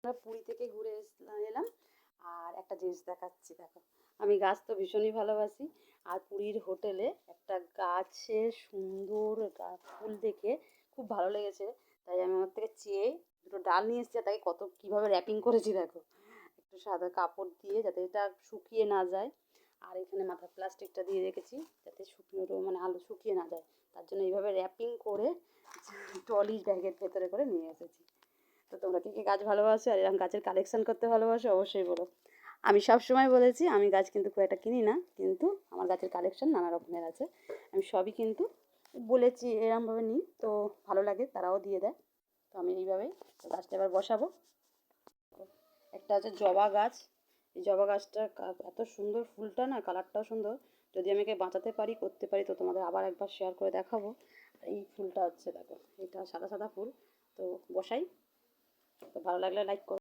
আমরা পুরী থেকে ঘুরে এলাম। আর একটা জিনিস দেখাচ্ছি, দেখো। আমি গাছ তো ভীষণই ভালোবাসি। আর পুরীর হোটেলে একটা গাছের সুন্দর ফুল দেখে খুব ভালো লেগেছে। তাই আমি ওর থেকে চেয়ে দুটো ডাল নিয়ে এসেছি, তাকে কীভাবে র্যাপিং করেছি দেখো। একটু সাদা কাপড় দিয়ে যাতে এটা শুকিয়ে না যায়। আর এখানে মাথার প্লাস্টিকটা দিয়ে রেখেছি যাতে আলো শুকিয়ে না যায়। তার জন্য এইভাবে র্যাপিং করে ট্রলি ব্যাগের ভেতরে করে নিয়ে এসেছি। তো তোমরা কে কে গাছ ভালোবাসো আর এরকম গাছের কালেকশন করতে ভালোবাসো অবশ্যই বলো। আমি সব সময় বলেছি আমি গাছ কিন্তু খুব একটা কিনি না, কিন্তু আমার গাছের কালেকশন নানা রকমের আছে। আমি সবই কিন্তু বলেছি এরকমভাবে নিই, তো ভালো লাগে তারাও দিয়ে দেয়। তো আমি এইভাবেই গাছটা এবার বসাবো। একটা হচ্ছে জবা গাছ। এই জবা গাছটা এত সুন্দর, ফুলটা না কালারটাও সুন্দর। যদি আমি একে বাঁচাতে পারি, করতে পারি, তো তোমাদের আবার একবার শেয়ার করে দেখাবো। এই ফুলটা হচ্ছে দেখো, এটা সাদা সাদা ফুল। তো বসাই। তো ভালো লাগলে লাইক করো।